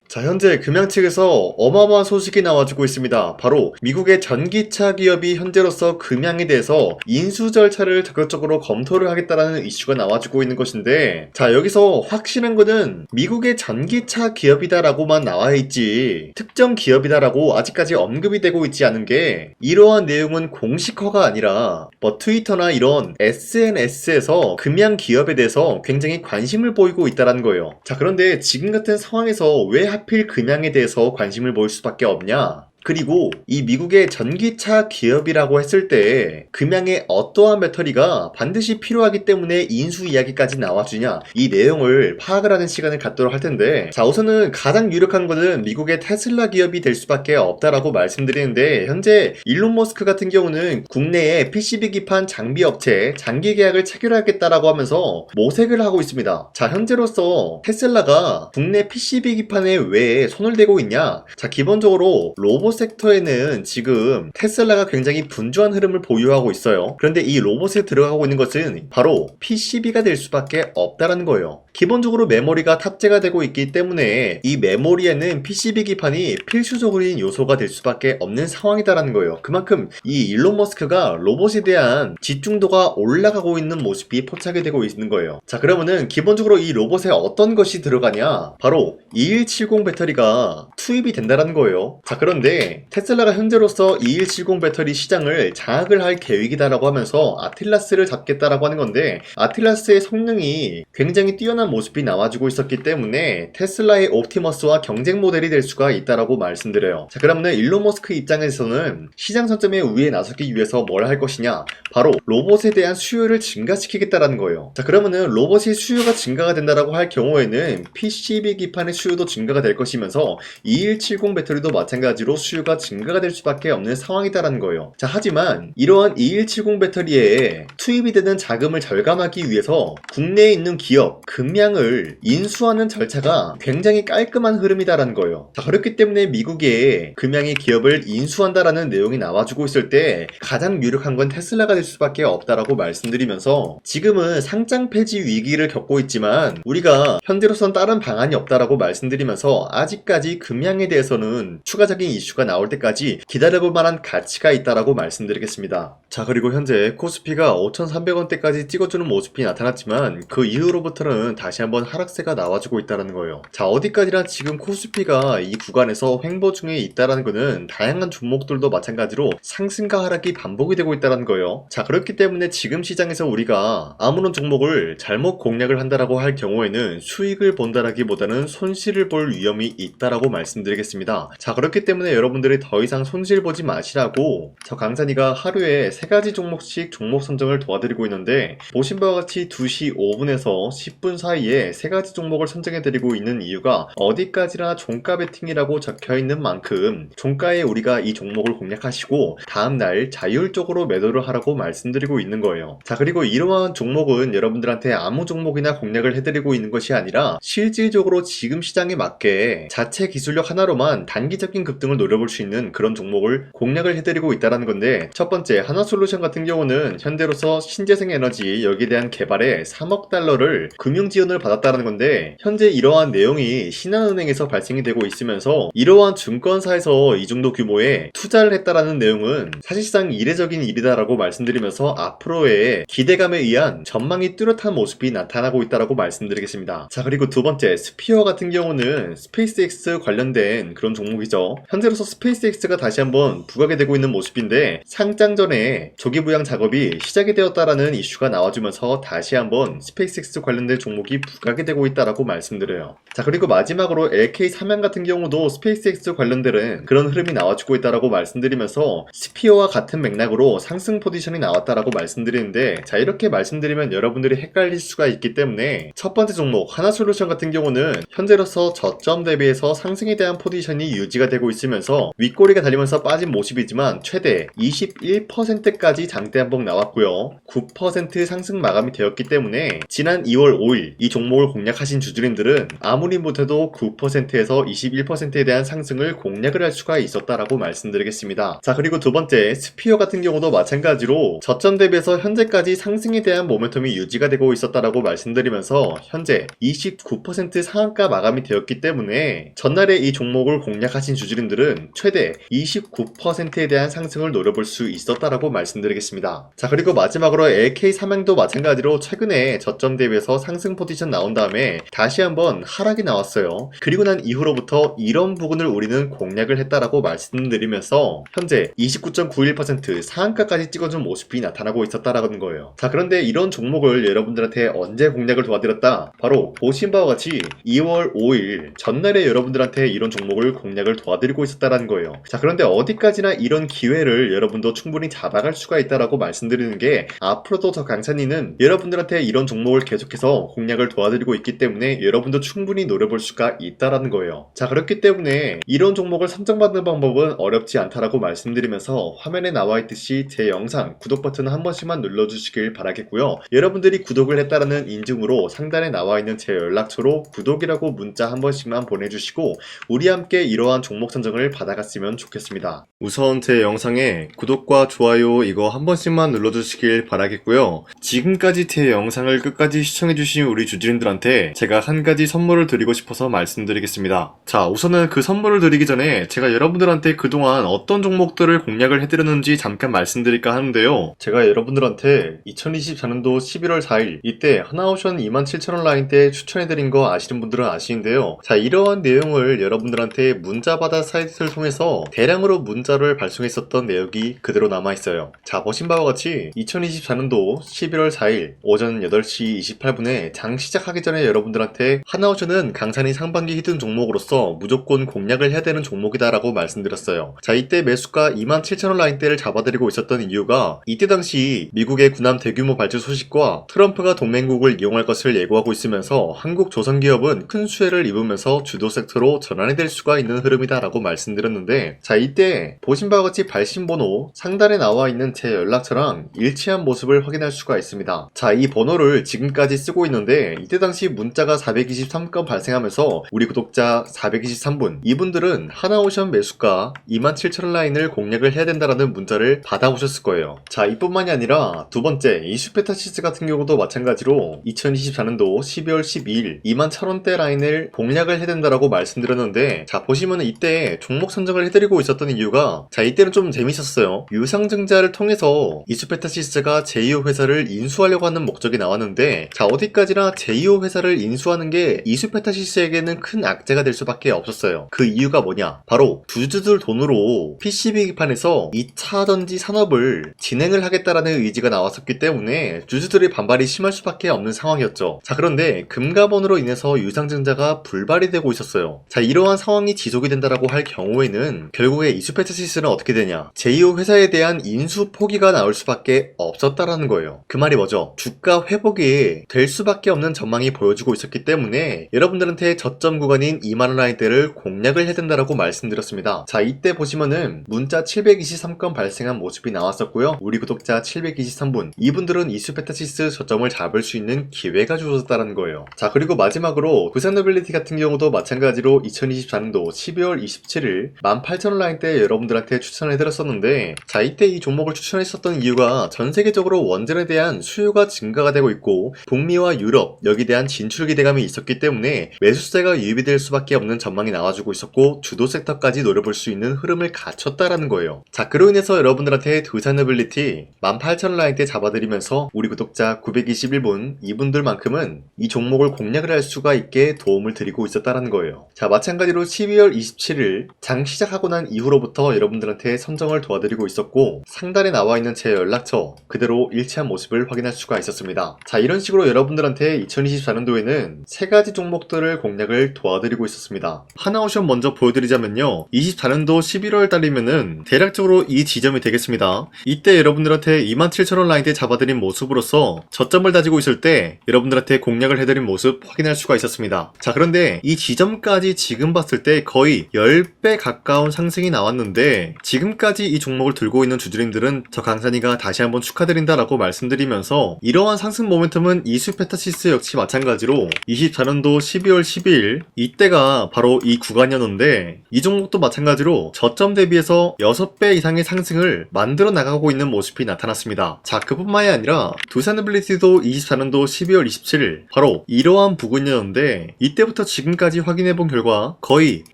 자, 현재 금양 측에서 어마어마한 소식이 나와주고 있습니다. 바로 미국의 전기차 기업이 현재로서 금양에 대해서 인수 절차를 적극적으로 검토를 하겠다라는 이슈가 나와주고 있는 것인데, 자, 여기서 확실한 거는 미국의 전기차 기업이다라고만 나와 있지 특정 기업이다라고 아직까지 언급이 되고 있지 않은 게, 이러한 내용은 공식화가 아니라 트위터나 이런 SNS에서 금양 기업에 대해서 굉장히 관심을 보이고 있다는 거예요. 자, 그런데 지금 같은 상황에서 왜 하필 금양에 대해서 관심을 보일 수밖에 없냐? 그리고 이 미국의 전기차 기업이라고 했을 때 금양의 어떠한 배터리가 반드시 필요하기 때문에 인수 이야기까지 나와주냐, 이 내용을 파악을 하는 시간을 갖도록 할 텐데, 자, 우선은 가장 유력한 것은 미국의 테슬라 기업이 될 수밖에 없다라고 말씀드리는데, 현재 일론 머스크 같은 경우는 국내에 PCB 기판 장비 업체 장기 계약을 체결하겠다라고 하면서 모색을 하고 있습니다. 자, 현재로서 테슬라가 국내 PCB 기판에 왜 손을 대고 있냐? 자, 기본적으로 로봇 섹터에는 지금 테슬라가 굉장히 분주한 흐름을 보유하고 있어요. 그런데 이 로봇에 들어가고 있는 것은 바로 PCB가 될 수밖에 없다는 거예요. 기본적으로 메모리가 탑재가 되고 있기 때문에 이 메모리에는 PCB 기판이 필수적인 요소가 될 수밖에 없는 상황이다라는 거예요. 그만큼 이 일론 머스크가 로봇에 대한 집중도가 올라가고 있는 모습이 포착이 되고 있는 거예요. 자, 그러면은 기본적으로 이 로봇에 어떤 것이 들어가냐? 바로 2170 배터리가 투입이 된다는 거예요. 자, 그런데 테슬라가 현재로서 2170 배터리 시장을 장악을 할 계획이다라고 하면서 아틀라스를 잡겠다라고 하는 건데, 아틀라스의 성능이 굉장히 뛰어난 모습이 나와주고 있었기 때문에 테슬라의 옵티머스와 경쟁 모델이 될 수가 있다라고 말씀드려요. 자, 그러면 일론 머스크 입장에서는 시장 선점에 우위에 나서기 위해서 뭘 할 것이냐? 바로 로봇에 대한 수요를 증가시키겠다라는 거예요. 자, 그러면은 로봇의 수요가 증가가 된다라고 할 경우에는 PCB 기판의 수요도 증가가 될 것이면서 2170 배터리도 마찬가지로 수요가 증가가 될 수밖에 없는 상황이다라는 거예요. 자, 하지만 이러한 2170 배터리에 투입이 되는 자금을 절감하기 위해서 국내에 있는 기업 금양을 인수하는 절차가 굉장히 깔끔한 흐름이다라는 거예요. 자, 그렇기 때문에 미국의 금양이 기업을 인수한다라는 내용이 나와주고 있을 때 가장 유력한 건 테슬라가 될 수밖에 없다라고 말씀드리면서, 지금은 상장 폐지 위기를 겪고 있지만 우리가 현재로선 다른 방안이 없다라고 말씀드리면서, 아직까지 금양에 대해서는 추가적인 이슈가 나올 때까지 기다려볼 만한 가치가 있다라고 말씀드리겠습니다. 자, 그리고 현재 코스피가 5,300원대까지 찍어주는 모습이 나타났지만 그 이후로부터는 다시 한번 하락세가 나와주고 있다는 거예요. 자, 어디까지나 지금 코스피가 이 구간에서 횡보 중에 있다는 거는 다양한 종목들도 마찬가지로 상승과 하락이 반복이 되고 있다는 거예요. 자, 그렇기 때문에 지금 시장에서 우리가 아무런 종목을 잘못 공략을 한다라고 할 경우에는 수익을 본다라기보다는 손실을 볼 위험이 있다라고 말씀드리겠습니다. 자, 그렇기 때문에 여러분들이 더 이상 손실 보지 마시라고 저 강산이가 하루에 3가지 종목씩 종목 선정을 도와드리고 있는데, 보신 바와 같이 2시 5분에서 10분 사이에 3가지 종목을 선정해드리고 있는 이유가 어디까지나 종가 베팅이라고 적혀있는 만큼 종가에 우리가 이 종목을 공략하시고 다음날 자율적으로 매도를 하라고 말씀드리고 있는 거예요. 자, 그리고 이러한 종목은 여러분들한테 아무 종목이나 공략을 해드리고 있는 것이 아니라 실질적으로 지금 시장에 맞게 자체 기술력 하나로만 단기적인 급등을 노려볼 수 있는 그런 종목을 공략을 해드리고 있다는 건데, 첫 번째 하나솔루션 같은 경우는 현재로서 신재생 에너지 여기에 대한 개발에 3억 달러를 금융 지원을 받았다는 건데, 현재 이러한 내용이 신한은행에서 발생이 되고 있으면서 이러한 증권사에서 이 정도 규모의 투자를 했다라는 내용은 사실상 이례적인 일이다라고 말씀드리면서 앞으로의 기대감에 의한 전망이 뚜렷한 모습이 나타나고 있다라고 말씀드리겠습니다. 자, 그리고 두 번째 스피어 같은 경우는 스페이스X 관련된 그런 종목이죠. 현재로서 스페이스X가 다시 한번 부각이 되고 있는 모습인데, 상장 전에 조기 부양 작업이 시작이 되었다라는 이슈가 나와주면서 다시 한번 스페이스X 관련된 종목이 부각이 되고 있다라고 말씀드려요. 자, 그리고 마지막으로 LK 삼양 같은 경우도 스페이스X 관련된 그런 흐름이 나와주고 있다라고 말씀드리면서 스피어와 같은 맥락으로 상승 포지션이 나왔다라고 말씀드리는데, 자, 이렇게 말씀드리면 여러분들이 헷갈릴 수가 있기 때문에 첫 번째 종목 하나솔루션 같은 경우는 현재로서 저점 대비해서 상승에 대한 포지션이 유지가 되고 있으면서 하면서 윗꼬리가 달리면서 빠진 모습이지만 최대 21%까지 장대 한봉 나왔고요. 9% 상승 마감이 되었기 때문에 지난 2월 5일 이 종목을 공략하신 주주님들은 아무리 못해도 9%에서 21%에 대한 상승을 공략을 할 수가 있었다라고 말씀드리겠습니다. 자, 그리고 두 번째 스피어 같은 경우도 마찬가지로 저점 대비해서 현재까지 상승에 대한 모멘텀이 유지가 되고 있었다라고 말씀드리면서 현재 29% 상한가 마감이 되었기 때문에 전날에 이 종목을 공략하신 주주님들은 최대 29%에 대한 상승을 노려볼 수 있었다라고 말씀드리겠습니다. 자, 그리고 마지막으로 LK 삼양도 마찬가지로 최근에 저점 대비해서 상승 포지션 나온 다음에 다시 한번 하락이 나왔어요. 그리고 난 이후로부터 이런 부분을 우리는 공략을 했다라고 말씀드리면서 현재 29.91% 상한가까지 찍어준 모습이 나타나고 있었다라는 거예요. 자, 그런데 이런 종목을 여러분들한테 언제 공략을 도와드렸다? 바로 보신 바와 같이 2월 5일 전날에 여러분들한테 이런 종목을 공략을 도와드리고 있었다라는 거예요. 자, 그런데 어디까지나 이런 기회를 여러분도 충분히 잡아갈 수가 있다라고 말씀드리는 게 앞으로도 저 강찬이는 여러분들한테 이런 종목을 계속해서 공략을 도와드리고 있기 때문에 여러분도 충분히 노려볼 수가 있다라는 거예요. 자, 그렇기 때문에 이런 종목을 선정받는 방법은 어렵지 않다라고 말씀드리면서 화면에 나와 있듯이 제 영상 구독 버튼 한 번씩만 눌러주시길 바라겠고요. 여러분들이 구독을 했다라는 인증으로 상단에 나와 있는 제 연락처로 구독이라고 문자 한 번씩만 보내주시고 우리 함께 이러한 종목 선정을 받아갔으면 좋겠습니다. 우선 제 영상에 구독과 좋아요 이거 한 번씩만 눌러주시길 바라겠고요. 지금까지 제 영상을 끝까지 시청해주신 우리 주주님들한테 제가 한 가지 선물을 드리고 싶어서 말씀드리겠습니다. 자, 우선은 그 선물을 드리기 전에 제가 여러분들한테 그동안 어떤 종목들을 공략을 해드렸는지 잠깐 말씀드릴까 하는데요. 제가 여러분들한테 2024년도 11월 4일 이때 하나오션 27,000원 라인대 추천해드린 거 아시는 분들은 아시는데요. 자, 이러한 내용을 여러분들한테 문자받아 사이트를 통해서 대량으로 문자를 발송했었던 내역이 그대로 남아있어요. 자, 보신 바와 같이 2024년도 11월 4일 오전 8시 28분에 장 시작하기 전에 여러분들한테 하나오션은 강산이 상반기 히든 종목으로서 무조건 공략을 해야 되는 종목이다 라고 말씀드렸어요. 자, 이때 매수가 27,000원 라인대를 잡아드리고 있었던 이유가 이때 당시 미국의 군함 대규모 발주 소식과 트럼프가 동맹국을 이용할 것을 예고하고 있으면서 한국 조선기업은 큰 수혜를 입으면서 주도 섹터로 전환이 될 수가 있는 흐름이다 라고 말씀드렸는데, 자, 이때 보신 바와 같이 발신번호 상단에 나와 있는 제 연락처랑 일치한 모습을 확인할 수가 있습니다. 자, 이 번호를 지금까지 쓰고 있는데 이때 당시 문자가 423건 발생하면서 우리 구독자 423분 이분들은 하나오션 매수가 27,000원 라인을 공략을 해야 된다라는 문자를 받아오셨을 거예요. 자, 이뿐만이 아니라 두 번째 이슈페타시스 같은 경우도 마찬가지로 2024년도 12월 12일 21,000원대 라인을 공략을 해야 된다라고 말씀드렸는데, 자, 보시면 이때 종목 선정을 해드리고 있었던 이유가, 자, 이때는 좀 재밌었어요. 유상증자를 통해서 이슈페타시스가 제2호 회사를 인수하려고 하는 목적이 나왔는데, 자, 어디까지나 제2호 회사를 인수하는 게 이슈페타시스에게는 큰 악재가 될 수밖에 없었어요. 그 이유가 뭐냐? 바로 주주들 돈으로 PCB기판에서 2차 전지 산업을 진행을 하겠다라는 의지가 나왔었기 때문에 주주들의 반발이 심할 수밖에 없는 상황이었죠. 자, 그런데 금가번으로 인해서 유상증자가 불발이 되고 있었어요. 자, 이러한 상황이 지속이 된다라고 할 경우에는 결국에 이슈페타시스는 어떻게 되냐? 제2호 회사에 대한 인수 포기가 나올 수밖에 없었다라는 거예요. 그 말이 뭐죠? 주가 회복이 될 수밖에 없는 전망이 보여지고 있었기 때문에 여러분들한테 저점 구간인 2만원 라인대를 공략을 해야 된다라고 말씀드렸습니다. 자, 이때 보시면은 문자 723건 발생한 모습이 나왔었고요. 우리 구독자 723분 이분들은 이슈페타시스 저점을 잡을 수 있는 기회가 주어졌다는 거예요. 자, 그리고 마지막으로 부산노빌리티 같은 경우도 마찬가지로 2024년도 12월 27일 18,000원 라인대 여러분들한테 추천해드렸었는데, 자, 이때 이 종목을 추천했었던 이유가 전 세계적으로 원전에 대한 수요가 증가가 되고 있고 북미와 유럽 여기에 대한 진출 기대감이 있었기 때문에 매수세가 유입이 될 수밖에 없는 전망이 나와주고 있었고 주도 섹터까지 노려볼 수 있는 흐름을 갖췄다라는 거예요. 자, 그로 인해서 여러분들한테 두산노빌리티 18,000원 라인대 잡아드리면서 우리 구독자 921분 이분들만큼은 이 종목을 공략을 할 수가 있게 도움을 드리고 있었다라는 거예요. 자, 마찬가지로 12월 27일 장 시작하고 난 이후로부터 여러분들한테 선정을 도와드리고 있었고 상단에 나와 있는 제 연락처 그대로 일치한 모습을 확인할 수가 있었습니다. 자, 이런 식으로 여러분들한테 2024년도에는 세 가지 종목들을 공략을 도와드리고 있었습니다. 하나오션 먼저 보여드리자면요, 24년도 11월 달이면은 대략적으로 이 지점이 되겠습니다. 이때 여러분들한테 27,000원 라인대 잡아드린 모습으로서 저점을 다지고 있을 때 여러분들한테 공략을 해드린 모습 확인할 수가 있었습니다. 자, 그런데 이 지점까지 지금 봤을 때 거의 10배 가까운 상승이 나왔는데 지금까지 이 종목을 들고 있는 주주님들은 저 강산이가 다시 한번 축하드린다라고 말씀드리면서 이러한 상승 모멘텀은 이수페타시스 역시 마찬가지로 24년도 12월 12일 이때가 바로 이 구간이었는데 이 종목도 마찬가지로 저점 대비해서 6배 이상의 상승을 만들어 나가고 있는 모습이 나타났습니다. 자, 그뿐만이 아니라 두산에빌리티도 24년도 12월 27일 바로 이러한 부근이었는데 이때부터 지금까지 확인해본 결과 거의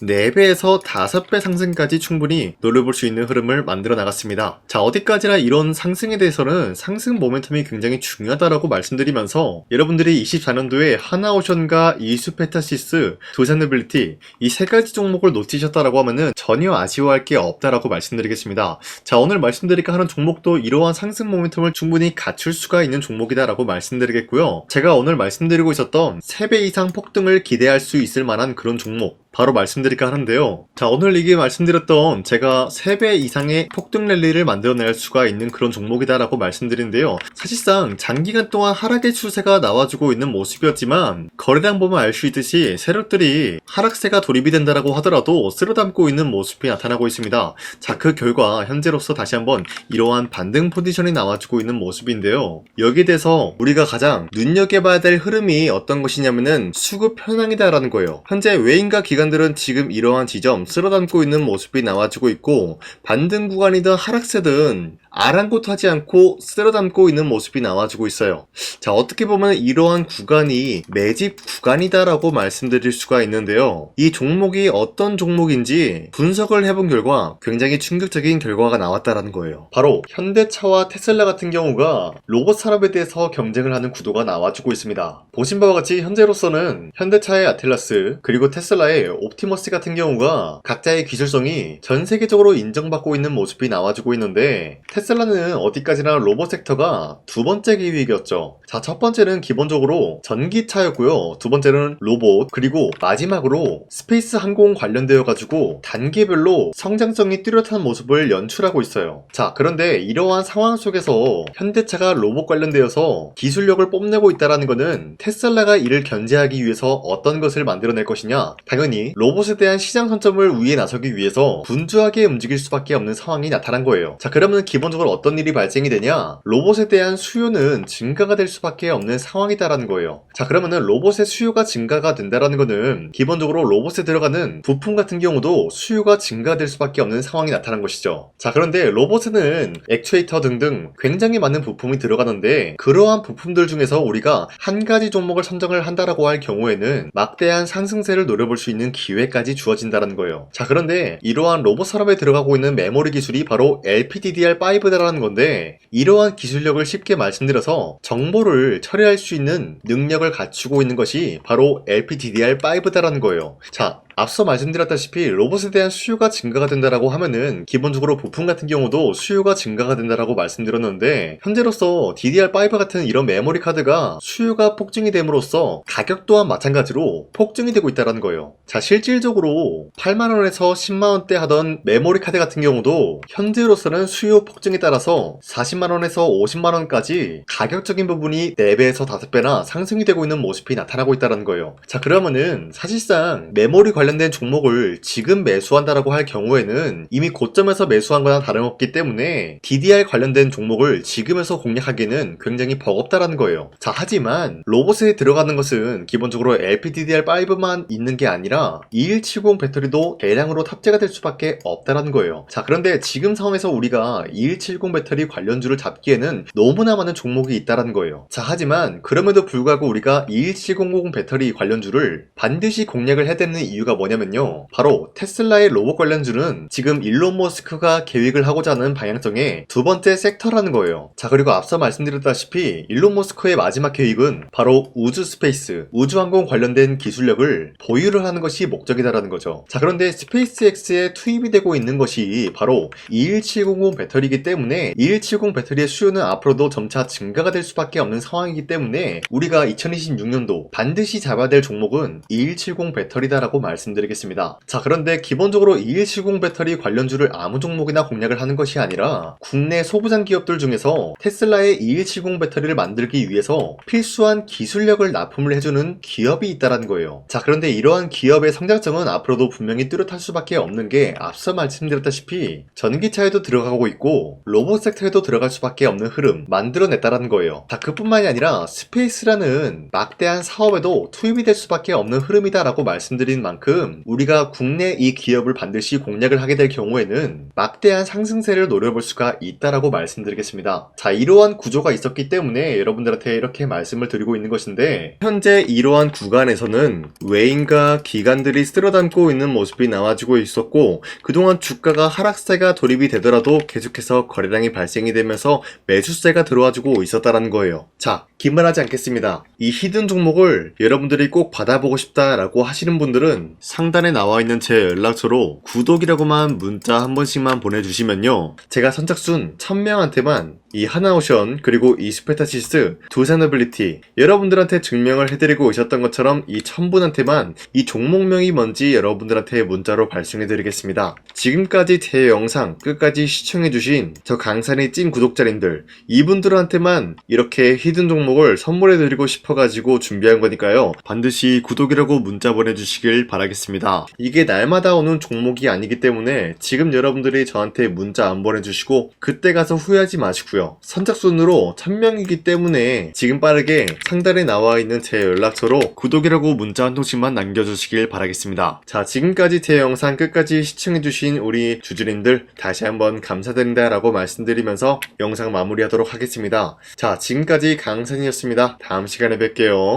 4배에서 5배 상승까지 충분히 노려볼 수 있는 흐름을 만들어 나갔습니다. 자, 어디까지나 이런 상승에 대해서는 상승 모멘텀이 굉장히 중요하다라고 말씀드리면서 여러분들이 24년도에 하나오션과 이수페타시스, 두산에빌리티 이 세 가지 종목을 놓치셨다라고 하면은 전혀 아쉬워할 게 없다라고 말씀드리겠습니다. 자, 오늘 말씀드릴까 하는 종목도 이러한 상승 모멘텀을 충분히 갖출 수가 있는 종목이다라고 말씀드리겠고요. 제가 오늘 말씀드리고 있었던 3배 이상 폭등을 기대할 수 있을 만한 그런 종목 바로 말씀드릴까 하는데요. 자, 오늘 이게 말씀드렸던 제가 3배 이상의 폭등 랠리를 만들어낼 수가 있는 그런 종목이다라고 말씀드린데요. 사실상 장기간 동안 하락의 추세가 나와주고 있는 모습이었지만 거래량 보면 알 수 있듯이 세력들이 하락세가 돌입이 된다라고 하더라도 쓸어담고 있는 모습이 나타나고 있습니다. 자, 그 결과 현재로서 다시 한번 이러한 반등 포지션이 나와주고 있는 모습인데요. 여기에 대해서 우리가 가장 눈여겨봐야 될 흐름이 어떤 것이냐면은 수급 현황이다라는 거예요. 현재 외인과 기관들은 지금 이러한 지점 쓸어담고 있는 모습이 나와주고 있고 반등 구간이든 하락세든 아랑곳하지 않고 쓸어담고 있는 모습이 나와주고 있어요. 자, 어떻게 보면 이러한 구간이 매집 구간이다라고 말씀드릴 수가 있는데요. 이 종목이 어떤 종목인지 분석을 해본 결과 굉장히 충격적인 결과가 나왔다라는 거예요. 바로 현대차와 테슬라 같은 경우가 로봇 산업에 대해서 경쟁을 하는 구도가 나와주고 있습니다. 보신 바와 같이 현재로서는 현대차의 아틀라스 그리고 테슬라의 옵티머스 같은 경우가 각자의 기술성이 전 세계적으로 인정받고 있는 모습이 나와주고 있는데 테슬라는 어디까지나 로봇 섹터가 두 번째 기획이었죠. 자, 첫 번째는 기본적으로 전기차였고요. 두 번째는 로봇, 그리고 마지막으로 스페이스 항공 관련되어 가지고 단계별로 성장성이 뚜렷한 모습을 연출하고 있어요. 자, 그런데 이러한 상황 속에서 현대차가 로봇 관련되어서 기술력을 뽐내고 있다는 것은 테슬라가 이를 견제하기 위해서 어떤 것을 만들어낼 것이냐? 당연히 로봇에 대한 시장 선점을 위해 나서기 위해서 분주하게 움직일 수밖에 없는 상황이 나타난 거예요. 자, 그러면 기본적으로 어떤 일이 발생이 되냐? 로봇에 대한 수요는 증가가 될 수밖에 없는 상황이다라는 거예요. 자, 그러면은 로봇의 수요가 증가가 된다라는 거는 기본적으로 로봇에 들어가는 부품 같은 경우도 수요가 증가될 수밖에 없는 상황이 나타난 것이죠. 자, 그런데 로봇에는 액추에이터 등등 굉장히 많은 부품이 들어가는데 그러한 부품들 중에서 우리가 한 가지 종목을 선정을 한다라고 할 경우에는 막대한 상승세를 노려볼 수 있는 기회까지 주어진다는 거예요. 자, 그런데 이러한 로봇 산업에 들어가고 있는 메모리 기술이 바로 LPDDR5다라는 건데 이러한 기술력을 쉽게 말씀드려서 정보를 처리할 수 있는 능력을 갖추고 있는 것이 바로 LPDDR5다라는 거예요. 자, 앞서 말씀드렸다시피 로봇에 대한 수요가 증가가 된다라고 하면은 기본적으로 부품 같은 경우도 수요가 증가가 된다라고 말씀드렸는데 현재로서 DDR5 같은 이런 메모리 카드가 수요가 폭증이 됨으로써 가격 또한 마찬가지로 폭증이 되고 있다는 거예요. 자, 실질적으로 8만원에서 10만원대 하던 메모리 카드 같은 경우도 현재로서는 수요 폭증에 따라서 40만원에서 50만원까지 가격적인 부분이 4배에서 5배나 상승이 되고 있는 모습이 나타나고 있다는 거예요. 자, 그러면은 사실상 메모리 관련된 종목을 지금 매수한다라고 할 경우에는 이미 고점에서 매수한 거나 다름없기 때문에 DDR 관련된 종목을 지금에서 공략하기는 굉장히 버겁다라는 거예요. 자, 하지만 로봇에 들어가는 것은 기본적으로 LPDDR5만 있는 게 아니라 2170 배터리도 대량으로 탑재가 될 수밖에 없다라는 거예요. 자, 그런데 지금 상황에서 우리가 2170 배터리 관련주를 잡기에는 너무나 많은 종목이 있다라는 거예요. 자, 하지만 그럼에도 불구하고 우리가 21700 배터리 관련주를 반드시 공략을 해야 되는 이유가 뭐냐면요, 바로 테슬라의 로봇 관련주는 지금 일론 머스크가 계획을 하고자 하는 방향성의 두 번째 섹터라는 거예요. 자, 그리고 앞서 말씀드렸다시피 일론 머스크의 마지막 계획은 바로 우주 스페이스, 우주항공 관련된 기술력을 보유를 하는 것이 목적이다라는 거죠. 자, 그런데 스페이스X에 투입이 되고 있는 것이 바로 21700 배터리이기 때문에 21700 배터리의 수요는 앞으로도 점차 증가가 될 수밖에 없는 상황이기 때문에 우리가 2026년도 반드시 잡아야 될 종목은 2170 배터리다라고 말씀드립니다. 말씀드리겠습니다. 자, 그런데 기본적으로 2170 배터리 관련주를 아무 종목이나 공략을 하는 것이 아니라 국내 소부장 기업들 중에서 테슬라의 2170 배터리를 만들기 위해서 필수한 기술력을 납품을 해주는 기업이 있다는 거예요. 자, 그런데 이러한 기업의 성장성은 앞으로도 분명히 뚜렷할 수밖에 없는 게 앞서 말씀드렸다시피 전기차에도 들어가고 있고 로봇 섹터에도 들어갈 수밖에 없는 흐름 만들어냈다는 거예요. 자, 그뿐만이 아니라 스페이스라는 막대한 사업에도 투입이 될 수밖에 없는 흐름이다라고 말씀드린 만큼 우리가 국내 이 기업을 반드시 공략을 하게 될 경우에는 막대한 상승세를 노려볼 수가 있다라고 말씀드리겠습니다. 자, 이러한 구조가 있었기 때문에 여러분들한테 이렇게 말씀을 드리고 있는 것인데, 현재 이러한 구간에서는 외인과 기관들이 쓸어담고 있는 모습이 나와지고 있었고, 그동안 주가가 하락세가 돌입이 되더라도 계속해서 거래량이 발생이 되면서 매수세가 들어와주고 있었다는 거예요. 자, 기만하지 않겠습니다. 이 히든 종목을 여러분들이 꼭 받아보고 싶다라고 하시는 분들은 상단에 나와 있는 제 연락처로 구독이라고만 문자 한 번씩만 보내주시면요, 제가 선착순 1000명한테만 이 하나오션 그리고 이 스페타시스 두산어빌리티 여러분들한테 증명을 해드리고 있었던 것처럼 이 1000분한테만 이 종목명이 뭔지 여러분들한테 문자로 발송해드리겠습니다. 지금까지 제 영상 끝까지 시청해주신 저 강산의 찐 구독자님들, 이분들한테만 이렇게 히든 종목을 선물해드리고 싶어가지고 준비한 거니까요, 반드시 구독이라고 문자 보내주시길 바라겠습니다. 이게 날마다 오는 종목이 아니기 때문에 지금 여러분들이 저한테 문자 안 보내주시고 그때 가서 후회하지 마시고요, 선착순으로 1000명이기 때문에 지금 빠르게 상단에 나와 있는 제 연락처로 구독이라고 문자 한 통씩만 남겨주시길 바라겠습니다. 자, 지금까지 제 영상 끝까지 시청해주신 우리 주주님들 다시 한번 감사드린다 라고 말씀드리면서 영상 마무리하도록 하겠습니다. 자, 지금까지 강산이었습니다. 다음 시간에 뵐게요.